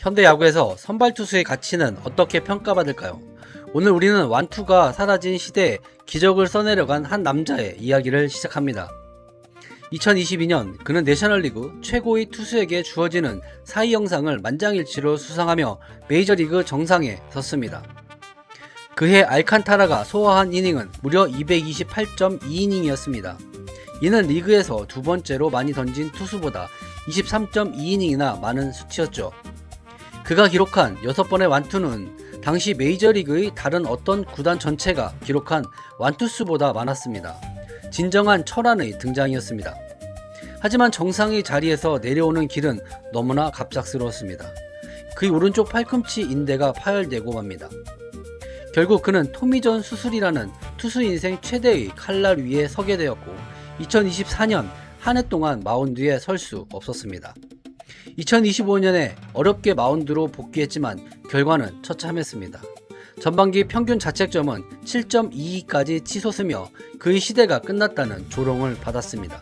현대 야구에서 선발 투수의 가치는 어떻게 평가받을까요? 오늘 우리는 완투가 사라진 시대에 기적을 써내려간 한 남자의 이야기를 시작합니다. 2022년 그는 내셔널리그 최고의 투수에게 주어지는 사이 영상을 만장일치로 수상하며 메이저리그 정상에 섰습니다. 그해 알칸타라가 소화한 이닝은 무려 228.2이닝이었습니다. 이는 리그에서 두 번째로 많이 던진 투수보다 23.2이닝이나 많은 수치였죠. 그가 기록한 6번의 완투는 당시 메이저리그의 다른 어떤 구단 전체가 기록한 완투수보다 많았습니다. 진정한 철환의 등장이었습니다. 하지만 정상의 자리에서 내려오는 길은 너무나 갑작스러웠습니다. 그의 오른쪽 팔꿈치 인대가 파열되고 맙니다. 결국 그는 토미존 수술이라는 투수 인생 최대의 칼날 위에 서게 되었고 2024년 한 해 동안 마운드에 설 수 없었습니다. 2025년에 어렵게 마운드로 복귀했지만 결과는 처참했습니다. 전반기 평균 자책점은 7.22까지 치솟으며 그의 시대가 끝났다는 조롱을 받았습니다.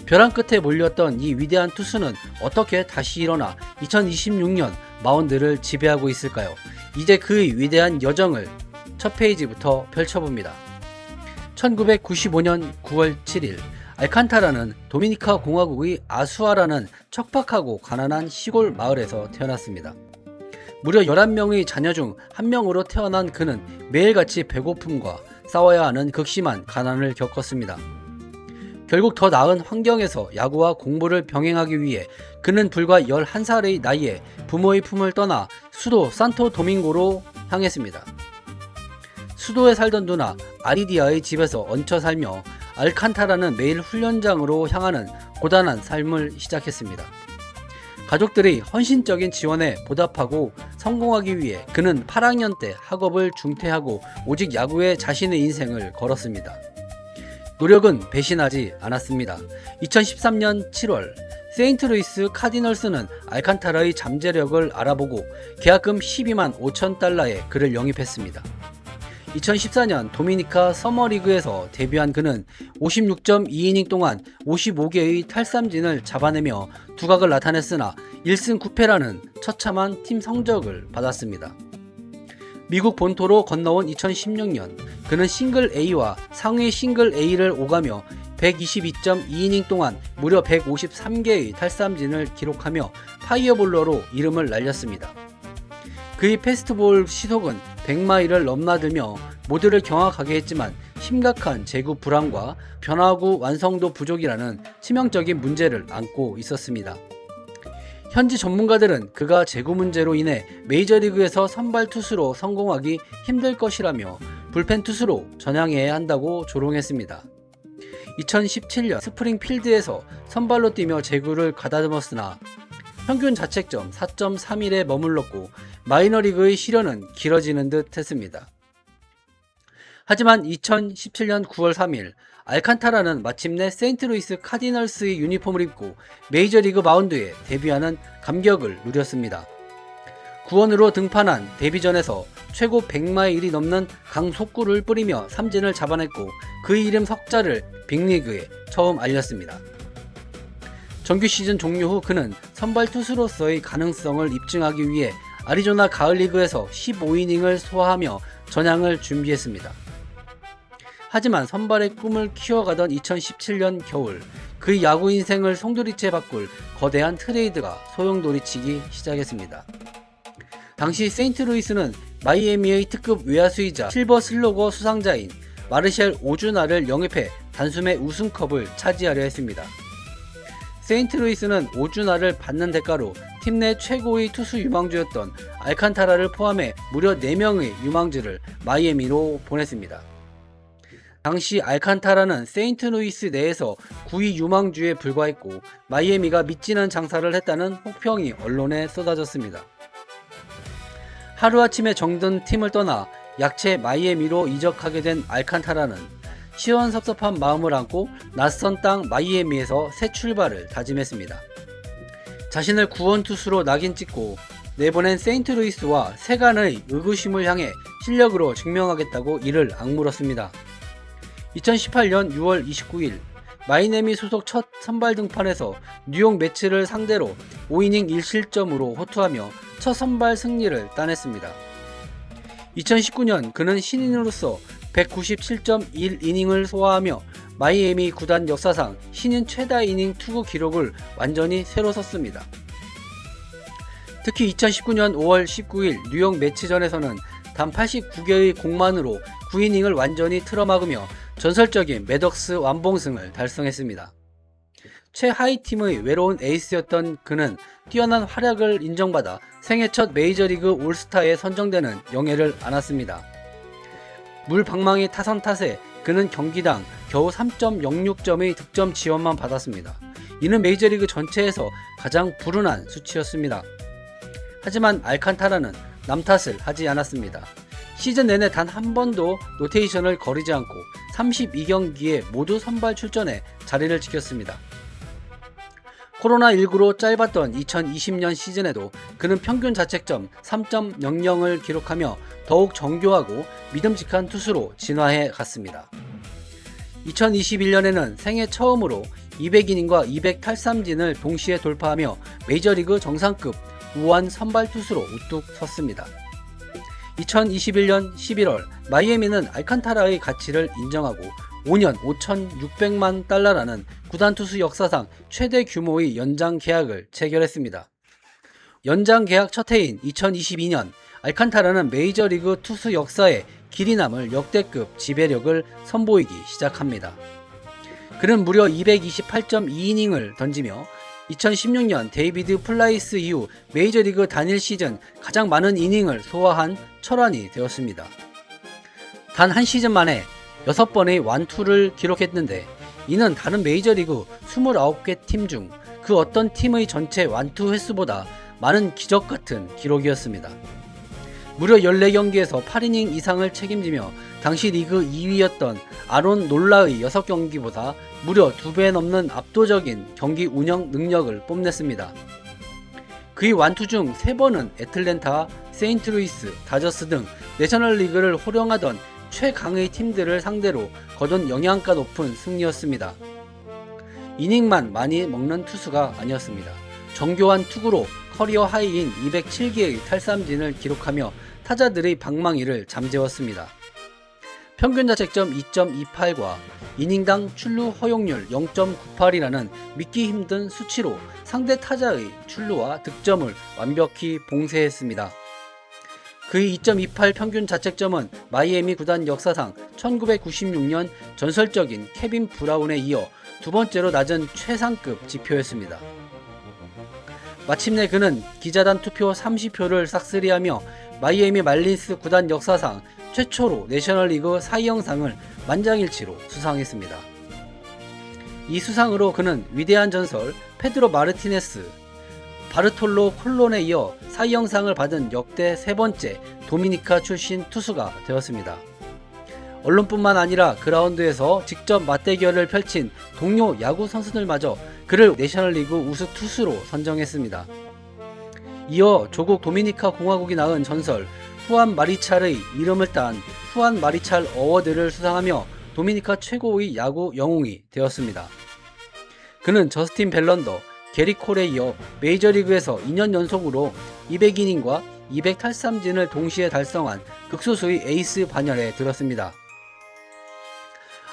벼랑 끝에 몰렸던 이 위대한 투수는 어떻게 다시 일어나 2026년 마운드를 지배하고 있을까요? 이제 그의 위대한 여정을 첫 페이지부터 펼쳐봅니다. 1995년 9월 7일 알칸타라는 도미니카 공화국의 아수아라는 척박하고 가난한 시골 마을에서 태어났습니다. 무려 11명의 자녀 중 한 명으로 태어난 그는 매일같이 배고픔과 싸워야 하는 극심한 가난을 겪었습니다. 결국 더 나은 환경에서 야구와 공부를 병행하기 위해 그는 불과 11살의 나이에 부모의 품을 떠나 수도 산토 도밍고로 향했습니다. 수도에 살던 누나 아리디아의 집에서 얹혀 살며 알칸타라는 매일 훈련장으로 향하는 고단한 삶을 시작했습니다. 가족들의 헌신적인 지원에 보답하고 성공하기 위해 그는 8학년 때 학업을 중퇴하고 오직 야구에 자신의 인생을 걸었습니다. 노력은 배신하지 않았습니다. 2013년 7월 세인트루이스 카디널스는 알칸타라의 잠재력을 알아보고 계약금 12만 5천 달러에 그를 영입했습니다. 2014년 도미니카 서머리그에서 데뷔한 그는 56.2이닝 동안 55개의 탈삼진을 잡아내며 두각을 나타냈으나 1승 9패라는 처참한 팀 성적을 받았습니다. 미국 본토로 건너온 2016년 그는 싱글 A와 상위 싱글 A를 오가며 122.2이닝 동안 무려 153개의 탈삼진을 기록하며 파이어볼러로 이름을 날렸습니다. 그의 패스트볼 시속은 100마일을 넘나들며 모두를 경악하게 했지만 심각한 제구 불안과 변화구 완성도 부족이라는 치명적인 문제를 안고 있었습니다. 현지 전문가들은 그가 제구 문제로 인해 메이저리그에서 선발 투수로 성공하기 힘들 것이라며 불펜 투수로 전향해야 한다고 조롱했습니다. 2017년 스프링필드에서 선발로 뛰며 제구를 가다듬었으나 평균 자책점 4.31에 머물렀고 마이너리그의 시련은 길어지는 듯 했습니다. 하지만 2017년 9월 3일 알칸타라는 마침내 세인트루이스 카디널스의 유니폼을 입고 메이저리그 마운드에 데뷔하는 감격을 누렸습니다. 구원으로 등판한 데뷔전에서 최고 100마일이 넘는 강속구를 뿌리며 삼진을 잡아냈고 그의 이름 석자를 빅리그에 처음 알렸습니다. 정규 시즌 종료 후 그는 선발 투수로서의 가능성을 입증하기 위해 아리조나 가을리그에서 15이닝을 소화하며 전향을 준비했습니다. 하지만 선발의 꿈을 키워가던 2017년 겨울 그의 야구 인생을 송두리째 바꿀 거대한 트레이드가 소용돌이치기 시작했습니다. 당시 세인트루이스는 마이애미의 특급 외야수이자 실버 슬러거 수상자인 마르셜 오주나를 영입해 단숨에 우승컵을 차지하려 했습니다. 세인트루이스는 오주나를 받는 대가로 팀 내 최고의 투수 유망주였던 알칸타라를 포함해 무려 4명의 유망주를 마이애미로 보냈습니다. 당시 알칸타라는 세인트루이스 내에서 9위 유망주에 불과했고 마이애미가 미치는 장사를 했다는 혹평이 언론에 쏟아졌습니다. 하루아침에 정든 팀을 떠나 약체 마이애미로 이적하게 된 알칸타라는 시원섭섭한 마음을 안고 낯선 땅 마이애미에서 새 출발을 다짐했습니다. 자신을 구원투수로 낙인 찍고 내보낸 세인트루이스와 세간의 의구심을 향해 실력으로 증명하겠다고 이를 악물었습니다. 2018년 6월 29일 마이애미 소속 첫 선발 등판에서 뉴욕 매츠를 상대로 5이닝 1실점으로 호투하며 첫 선발 승리를 따냈습니다. 2019년 그는 신인으로서 197.1이닝을 소화하며 마이애미 구단 역사상 신인 최다 이닝 투구 기록을 완전히 새로 썼습니다. 특히 2019년 5월 19일 뉴욕 매치전에서는 단 89개의 공만으로 9이닝을 완전히 틀어막으며 전설적인 매덕스 완봉승을 달성했습니다. 최하위팀의 외로운 에이스였던 그는 뛰어난 활약을 인정받아 생애 첫 메이저리그 올스타에 선정되는 영예를 안았습니다. 물방망이 타선 탓에 그는 경기당 겨우 3.06점의 득점 지원만 받았습니다. 이는 메이저리그 전체에서 가장 불운한 수치였습니다. 하지만 알칸타라는 남 탓을 하지 않았습니다. 시즌 내내 단 한 번도 로테이션을 거르지 않고 32경기에 모두 선발 출전해 자리를 지켰습니다. 코로나19로 짧았던 2020년 시즌에도 그는 평균 자책점 3.00을 기록하며 더욱 정교하고 믿음직한 투수로 진화해 갔습니다. 2021년에는 생애 처음으로 200이닝과 200탈삼진을 동시에 돌파하며 메이저리그 정상급 우완 선발 투수로 우뚝 섰습니다. 2021년 11월 마이애미는 알칸타라의 가치를 인정하고 5년 5,600만 달러라는 구단 투수 역사상 최대 규모의 연장 계약을 체결했습니다. 연장 계약 첫 해인 2022년 알칸타라는 메이저리그 투수 역사에 길이 남을 역대급 지배력을 선보이기 시작합니다. 그는 무려 228.2이닝을 던지며 2016년 데이비드 플라이스 이후 메이저리그 단일 시즌 가장 많은 이닝을 소화한 철환이 되었습니다. 단 한 시즌 만에 6번의 완투를 기록했는데 이는 다른 메이저리그 29개 팀 중 그 어떤 팀의 전체 완투 횟수보다 많은 기적같은 기록이었습니다. 무려 14경기에서 8이닝 이상을 책임지며 당시 리그 2위였던 아론 놀라의 6경기보다 무려 2배 넘는 압도적인 경기 운영 능력을 뽐냈습니다. 그의 완투 중 3번은 애틀랜타, 세인트루이스, 다저스 등 내셔널리그를 호령하던 최강의 팀들을 상대로 거둔 영양가 높은 승리였습니다. 이닝만 많이 먹는 투수가 아니었습니다. 정교한 투구로 커리어 하이인 207개의 탈삼진을 기록하며 타자들의 방망이를 잠재웠습니다. 평균 자책점 2.28과 이닝당 출루 허용률 0.98이라는 믿기 힘든 수치로 상대 타자의 출루와 득점을 완벽히 봉쇄했습니다. 그의 2.28 평균 자책점은 마이애미 구단 역사상 1996년 전설적인 케빈 브라운에 이어 두 번째로 낮은 최상급 지표였습니다. 마침내 그는 기자단 투표 30표를 싹쓸이하며 마이애미 말린스 구단 역사상 최초로 내셔널리그 사이영상을 만장일치로 수상했습니다. 이 수상으로 그는 위대한 전설 페드로 마르티네스, 바르톨로 콜론에 이어 사이영상을 받은 역대 세 번째 도미니카 출신 투수가 되었습니다. 언론뿐만 아니라 그라운드에서 직접 맞대결을 펼친 동료 야구 선수들마저 그를 내셔널리그 우수 투수로 선정했습니다. 이어 조국 도미니카 공화국이 낳은 전설 후안 마리찰의 이름을 딴 후안 마리찰 어워드를 수상하며 도미니카 최고의 야구 영웅이 되었습니다. 그는 저스틴 벨런더, 게리 콜에 이어 메이저리그에서 2년 연속으로 200이닝과 200탈삼진을 동시에 달성한 극소수의 에이스 반열에 들었습니다.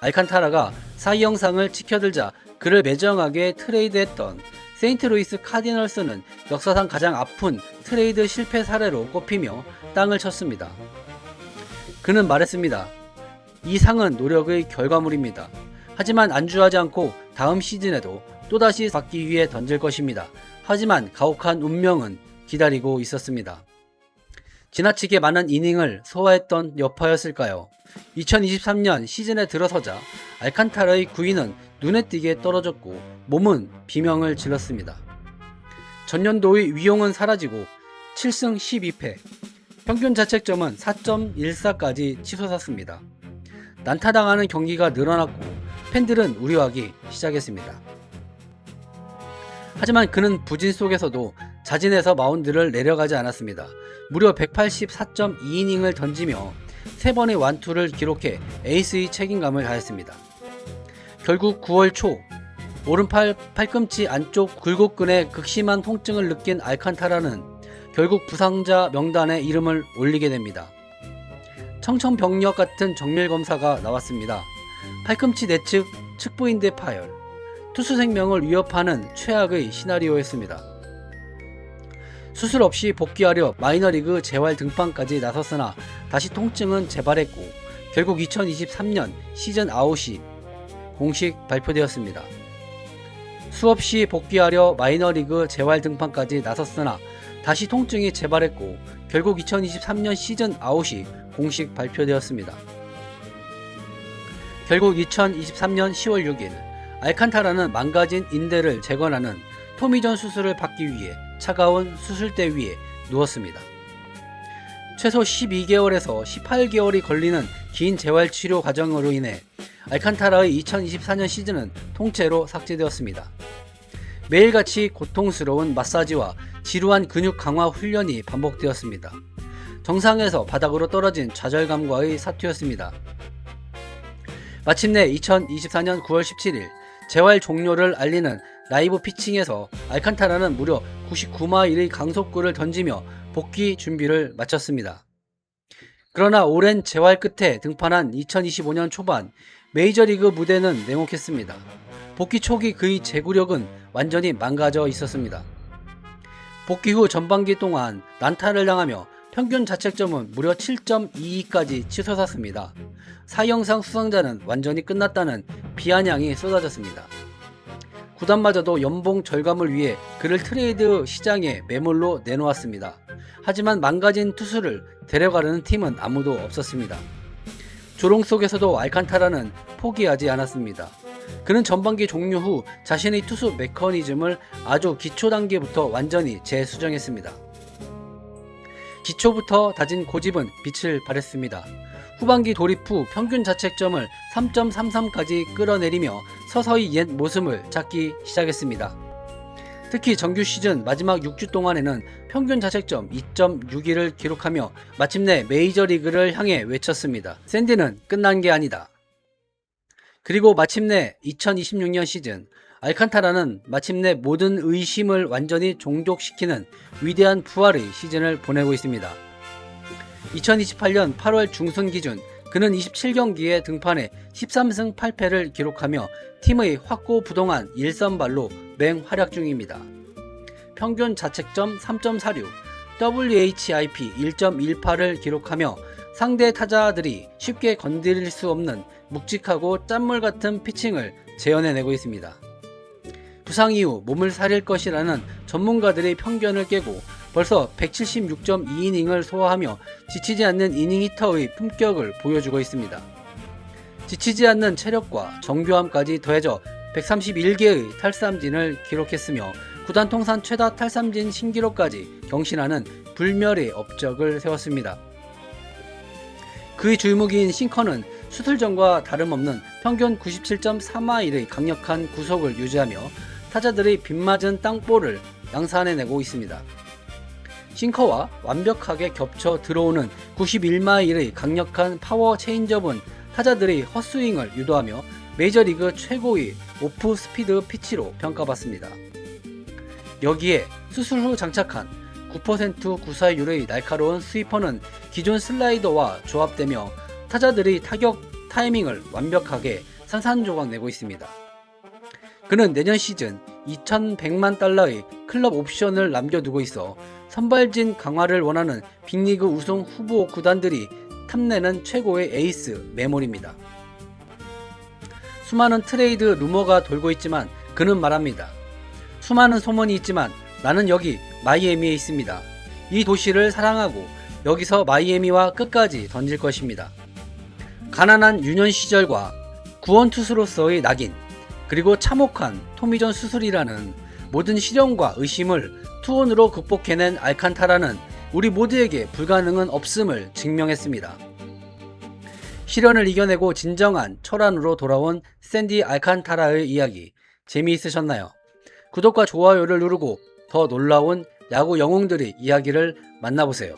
알칸타라가 사이영상을 지켜들자 그를 매정하게 트레이드했던 세인트루이스 카디널스는 역사상 가장 아픈 트레이드 실패 사례로 꼽히며 땅을 쳤습니다. 그는 말했습니다. 이 상은 노력의 결과물입니다. 하지만 안주하지 않고 다음 시즌에도 또다시 받기 위해 던질 것입니다. 하지만 가혹한 운명은 기다리고 있었습니다. 지나치게 많은 이닝을 소화했던 여파였을까요? 2023년 시즌에 들어서자 알칸타라의 구위는 눈에 띄게 떨어졌고 몸은 비명을 질렀습니다. 전년도의 위용은 사라지고 7승 12패, 평균 자책점은 4.14까지 치솟았습니다. 난타당하는 경기가 늘어났고 팬들은 우려하기 시작했습니다. 하지만 그는 부진 속에서도 자진해서 마운드를 내려가지 않았습니다. 무려 184.2이닝을 던지며 3번의 완투를 기록해 에이스의 책임감을 다했습니다. 결국 9월 초 오른팔 팔꿈치 안쪽 굴곡근에 극심한 통증을 느낀 알칸타라는 결국 부상자 명단에 이름을 올리게 됩니다. 청천벽력 같은 정밀 검사가 나왔습니다. 팔꿈치 내측 측부인대 파열, 투수 생명을 위협하는 최악의 시나리오였습니다. 수술 없이 복귀하려 마이너리그 재활 등판까지 나섰으나 다시 통증은 재발했고 결국 2023년 시즌 아웃이 공식 발표되었습니다. 수없이 복귀하려 마이너리그 재활 등판까지 나섰으나 다시 통증이 재발했고 결국 2023년 시즌 아웃이 공식 발표되었습니다. 결국 2023년 10월 6일 알칸타라는 망가진 인대를 재건하는 토미존 수술을 받기 위해 차가운 수술대 위에 누웠습니다. 최소 12개월에서 18개월이 걸리는 긴 재활치료 과정으로 인해 알칸타라의 2024년 시즌은 통째로 삭제되었습니다. 매일같이 고통스러운 마사지와 지루한 근육 강화 훈련이 반복되었습니다. 정상에서 바닥으로 떨어진 좌절감과의 사투였습니다. 마침내 2024년 9월 17일 재활 종료를 알리는 라이브 피칭에서 알칸타라는 무려 99마일의 강속구를 던지며 복귀 준비를 마쳤습니다. 그러나 오랜 재활 끝에 등판한 2025년 초반 메이저리그 무대는 냉혹했습니다. 복귀 초기 그의 제구력은 완전히 망가져 있었습니다. 복귀 후 전반기 동안 난타를 당하며 평균 자책점은 무려 7.22까지 치솟았습니다. 사형상 수상자는 완전히 끝났다는 비아냥이 쏟아졌습니다. 구단마저도 연봉 절감을 위해 그를 트레이드 시장에 매물로 내놓았습니다. 하지만 망가진 투수를 데려가려는 팀은 아무도 없었습니다. 조롱 속에서도 알칸타라는 포기하지 않았습니다. 그는 전반기 종료 후 자신의 투수 메커니즘을 아주 기초 단계부터 완전히 재수정했습니다. 기초부터 다진 고집은 빛을 발했습니다. 후반기 돌입 후 평균 자책점을 3.33까지 끌어내리며 서서히 옛 모습을 찾기 시작했습니다. 특히 정규 시즌 마지막 6주 동안에는 평균 자책점 2.61을 기록하며 마침내 메이저리그를 향해 외쳤습니다. 샌디는 끝난 게 아니다. 그리고 마침내 2026년 시즌 알칸타라는 마침내 모든 의심을 완전히 종족시키는 위대한 부활의 시즌을 보내고 있습니다. 2028년 8월 중순 기준 그는 27경기에 등판해 13승 8패를 기록하며 팀의 확고부동한 일선발로 맹활약 중입니다. 평균 자책점 3.46, WHIP 1.18을 기록하며 상대 타자들이 쉽게 건드릴 수 없는 묵직하고 짠물 같은 피칭을 재현해내고 있습니다. 부상 이후 몸을 사릴 것이라는 전문가들의 편견을 깨고 벌써 176.2이닝을 소화하며 지치지 않는 이닝 히터의 품격을 보여주고 있습니다. 지치지 않는 체력과 정교함까지 더해져 131개의 탈삼진을 기록했으며 구단 통산 최다 탈삼진 신기록까지 경신하는 불멸의 업적을 세웠습니다. 그의 주무기인 싱커는 수술 전과 다름없는 평균 97.3마일의 강력한 구속을 유지하며 타자들의 빗맞은 땅볼을 양산해내고 있습니다. 싱커와 완벽하게 겹쳐 들어오는 91마일의 강력한 파워 체인지업은 타자들의 헛스윙을 유도하며 메이저리그 최고의 오프 스피드 피치로 평가받습니다. 여기에 수술 후 장착한 9% 구사율의 날카로운 스위퍼는 기존 슬라이더와 조합되며 타자들의 타격 타이밍을 완벽하게 산산조각 내고 있습니다. 그는 내년 시즌 2,100만 달러의 클럽 옵션을 남겨두고 있어 선발진 강화를 원하는 빅리그 우승 후보 구단들이 탐내는 최고의 에이스 메모리입니다. 수많은 트레이드 루머가 돌고 있지만 그는 말합니다. 수많은 소문이 있지만 나는 여기 마이애미에 있습니다. 이 도시를 사랑하고 여기서 마이애미와 끝까지 던질 것입니다. 가난한 유년 시절과 구원투수로서의 낙인, 그리고 참혹한 토미존 수술이라는 모든 시련과 의심을 투혼으로 극복해낸 알칸타라는 우리 모두에게 불가능은 없음을 증명했습니다. 시련을 이겨내고 진정한 철안으로 돌아온 샌디 알칸타라의 이야기 재미있으셨나요? 구독과 좋아요를 누르고 더 놀라운 야구 영웅들의 이야기를 만나보세요.